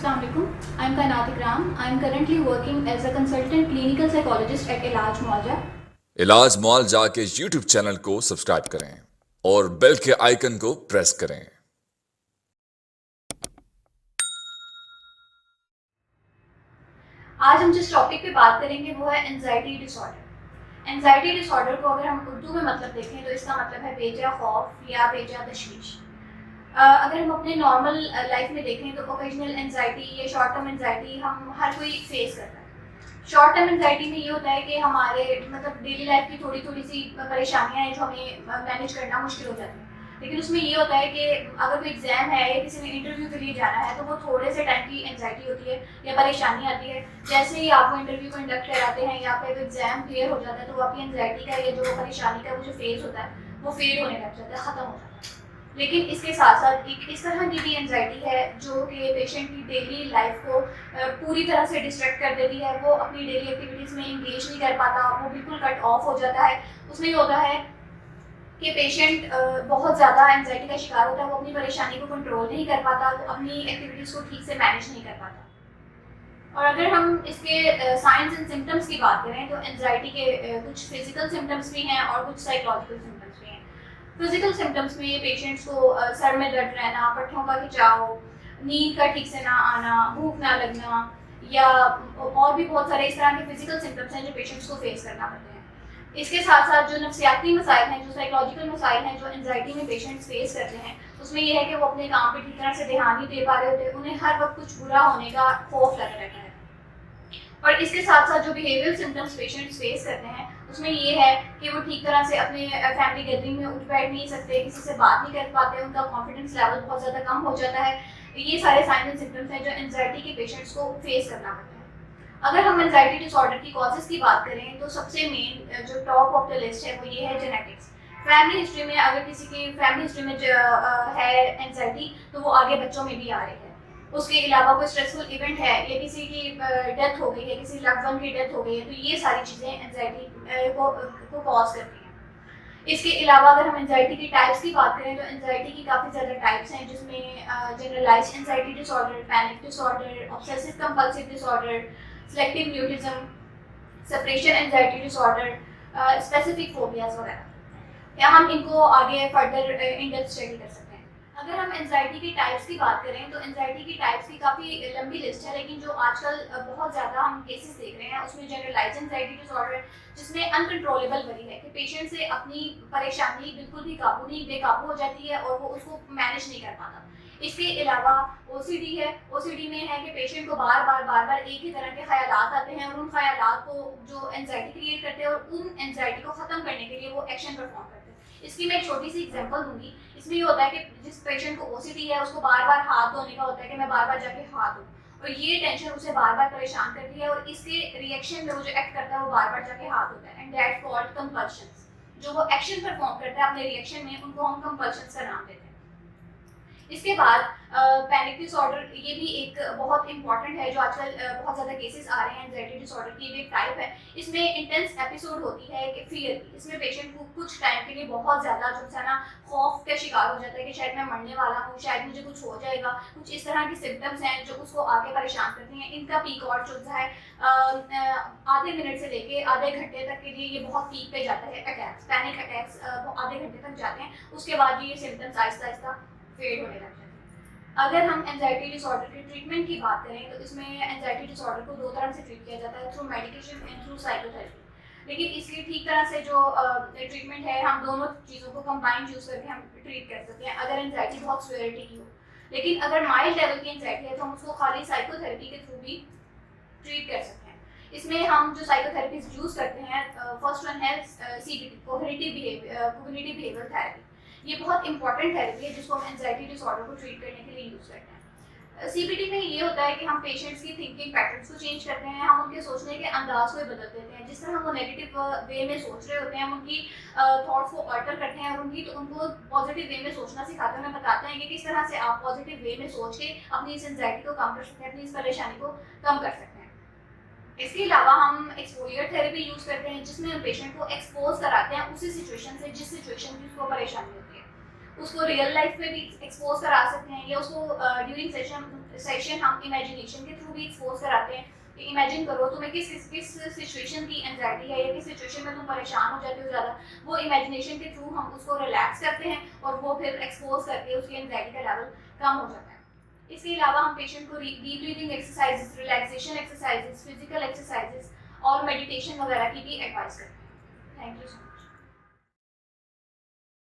Assalamu alaikum. I'm Kainat Ikram. I'm currently working as a consultant clinical psychologist at Ilaj Mualja. इलाज मुआवजा के YouTube channel को subscribe करें और bell के आइकन को प्रेस करें। आज हम जिस टॉपिक पे बात करेंगे वो है एंजाइटी डिसऑर्डर। एंजाइटी डिसऑर्डर को अगर हम उर्दू में मतलब देखें तो इसका मतलब है बेजा खौफ या बेजा तशवीश। अगर हम अपने नॉर्मल लाइफ में देखें तो ओकेजनल एंजाइटी या शॉर्ट टर्म एंजाइटी हम हर कोई फेस करता है। शॉर्ट टर्म एंजाइटी में ये होता है कि हमारे डेली लाइफ की थोड़ी थोड़ी सी परेशानियां हैं जो हमें मैनेज करना मुश्किल हो जाती है। लेकिन उसमें ये होता है कि अगर कोई एग्जाम है या किसी ने इंटरव्यू के लिए जाना है तो वो थोड़े से टाइम की एंजाइटी होती है या परेशानी आती है। जैसे ही आपको इंटरव्यू कंडक्ट कराते हैं या आपका एग्जाम क्लियर हो जाता है तो वो आपकी एंजाइटी का या जो परेशानी का वो जो फेज होता है वो फेड होने लग जाता है, ख़त्म हो जाता है। लेकिन इसके साथ साथ एक इस तरह की भी एंजाइटी है जो कि पेशेंट की डेली लाइफ को पूरी तरह से डिस्ट्रैक्ट कर देती है। वो अपनी डेली एक्टिविटीज़ में इंगेज नहीं कर पाता, वो बिल्कुल कट ऑफ हो जाता है। उसमें ये होता है कि पेशेंट बहुत ज़्यादा एंजाइटी का शिकार होता है, वो अपनी परेशानी को कंट्रोल नहीं कर पाता, वो अपनी एक्टिविटीज़ को ठीक से मैनेज नहीं कर पाता। और अगर हम इसके साइंस एंड सिम्टम्स की बात करें तो एंजाइटी के कुछ फिजिकल सिम्टम्स भी हैं और कुछ साइकोलॉजिकल सिम्टम्स भी हैं। फिजिकल सिम्टम्स में पेशेंट्स को सर में दर्द रहना, पट्ठों का खिंचाव, नींद का ठीक से ना आना, भूख ना लगना या और भी बहुत सारे इस तरह के फिजिकल सिम्टम्स हैं जो पेशेंट्स को फेस करना पड़ते हैं। इसके साथ साथ जो नफ्सियाती मसाइल हैं, जो साइकोलॉजिकल मसाइल हैं जो एंजाइटी में पेशेंट्स फेस करते हैं, उसमें यह है कि वो अपने काम पे ठीक तरह से ध्यान नहीं दे पा रहे होते, उन्हें हर वक्त कुछ बुरा होने का खौफ लगा रहता है। और इसके साथ साथ जो बिहेवियर सिम्टम्स पेशेंट्स फेस करते हैं उसमें ये है कि वो ठीक तरह से अपने फैमिली गैदरिंग में उठ बैठ नहीं सकते, किसी से बात नहीं कर पाते, उनका कॉन्फिडेंस लेवल बहुत ज़्यादा कम हो जाता है। ये सारे साइंस एंड सिम्टम्स हैं जो एंजाइटी के पेशेंट्स को फेस करना पड़ता है। अगर हम एंजाइटी डिसऑर्डर की कॉजेज़ की बात करें तो सबसे मेन जो टॉप ऑफ द लिस्ट है वो ये है जेनेटिक्स। फैमिली हिस्ट्री में अगर किसी की फैमिली हिस्ट्री में है एंजाइटी तो वो आगे बच्चों में भी आ रही है। उसके अलावा कोई स्ट्रेसफुल इवेंट है या किसी की डेथ हो गई है, किसी लव्ड वन की डेथ हो गई है, तो ये सारी चीज़ें एंजाइटी को कॉज करती हैं। इसके अलावा अगर हम एंजाइटी की टाइप्स की बात करें तो एंजाइटी की काफ़ी ज़्यादा टाइप्स हैं जिसमें generalized anxiety disorder, panic disorder, obsessive compulsive disorder, selective mutism, separation anxiety disorder, specific phobias वगैरह। या हम इनको आगे फर्दर इन डेप्थ स्टडी कर सकते हैं। अगर हम एंजाइटी की टाइप्स की बात करें तो एंजाइटी की टाइप्स की काफ़ी लंबी लिस्ट है, लेकिन जो आजकल बहुत ज़्यादा हम केसेस देख रहे हैं उसमें जनरलाइज्ड एंजाइटी डिसऑर्डर जिसमें अनकंट्रोलेबल वरी है कि पेशेंट से अपनी परेशानी बिल्कुल भी काबू नहीं, बेकाबू हो जाती है और वो उसको मैनेज नहीं कर पाता। इसके अलावा ओसीडी है। ओसीडी में है कि पेशेंट को बार बार एक ही तरह के ख्यालात आते हैं और उन ख्यालात को जो एंजाइटी क्रिएट करते हैं और उन एंजाइटी को ख़त्म करने के लिए वो एक्शन परफॉर्म करते हैं। इसकी मैं एक छोटी सी एग्जांपल दूंगी। इसमें ये होता है कि जिस पेशेंट को ओसीडी है उसको बार बार हाथ धोने का होता है कि मैं बार बार जाके हाथ धोऊं, और ये टेंशन उसे बार बार परेशान करती है और इसके रिएक्शन में वो जो एक्ट करता है वो बार बार जाके हाथ धोता है, एंड दैट कॉल्ड कंपल्शंस। जो वो एक्शन परफॉर्म करता है अपने रिएक्शन में उनको हम कंपल्शंस का नाम देते हैं। इसके बाद पैनिक डिसऑर्डर, ये भी एक बहुत इंपॉर्टेंट है जो आजकल बहुत ज़्यादा केसेस आ रहे हैं एंजाइटी डिसऑर्डर की। एक टाइप है, इसमें इंटेंस एपिसोड होती है कि फियर की। इसमें पेशेंट को कुछ टाइम के लिए बहुत ज़्यादा जो है ना खौफ का शिकार हो जाता है कि शायद मैं मरने वाला हूँ, शायद मुझे कुछ हो जाएगा। कुछ इस तरह की सिम्टम्स हैं जो उसको आगे परेशान करती हैं। इनका पीक और जो है आधे मिनट से लेके आधे घंटे तक के लिए ये बहुत पीक पे जाता है। अटैक्स, पैनिक अटैक्स आधे घंटे तक जाते हैं, उसके बाद ये सिम्टम्स आहिस्ता आहिस्ता फेड होने लगते हैं। अगर हम एंजाइटी डिसऑर्डर के ट्रीटमेंट की बात करें तो इसमें एंजाइटी डिसऑर्डर को दो तरह से ट्रीट किया जाता है, through medication and through psychotherapy. लेकिन इसकी ठीक तरह से जो ट्रीटमेंट है हम दोनों चीज़ों को कंबाइन यूज करके हम ट्रीट कर सकते हैं अगर एंजाइटी बहुत सीवियरिटी की हो। लेकिन अगर माइल्ड लेवल की एंजाइटी है तो हम उसको खाली साइकोथेरेपी के थ्रू भी ट्रीट कर सकते हैं। इसमें हम जो साइकोथेरेपीज यूज करते हैं, फर्स्ट वन है सीबीटी, कोग्निटिव बिहेवियर थेरेपी। ये बहुत इंपॉर्टेंट थेरेपी है जिसको हम एंजाइटी डिसऑर्डर को ट्रीट करने के लिए यूज करते हैं। सीबीटी में ये होता है कि हम पेशेंट्स की थिंकिंग पैटर्न्स को चेंज करते हैं, हम उनके सोचने के अंदाज को बदल देते हैं। जिस तरह वो नेगेटिव वे में सोच रहे होते हैं हम उनकी थॉट्स को ऑल्टर करते हैं और उनको पॉजिटिव वे में सोचना सिखाते हैं। हमें बताते हैं कि किस तरह से आप पॉजिटिव वे में सोच के अपनी इस एंजाइटी को कम कर सकते हैं, अपनी इस परेशानी को कम कर सकते हैं। इसके अलावा हम एक्सपोजर थेरेपी यूज करते हैं जिसमें हम पेशेंट को एक्सपोज कराते हैं उसी सिचुएशन से जिस सिचुएशन की उसको परेशानी होती है। उसको रियल लाइफ में भी एक्सपोज करा सकते हैं, या उसको ड्यूरिंग सेशन हम इमेजिनेशन के थ्रू भी एक्सपोज कराते हैं कि इमेजिन करो तुम्हें किस सिचुएशन की एंजाइटी है या किस सिचुएशन में तुम परेशान हो जाते हो ज़्यादा। वो इमेजिनेशन के थ्रू हम उसको रिलैक्स करते हैं और वो फिर एक्सपोज करके उसकी एंजाइटी का लेवल कम हो जाता है। इसके अलावा हम पेशेंट को deep breathing exercises, relaxation exercises, physical exercises और मेडिटेशन वगैरह की भी एडवाइस करते हैं। Thank you so much.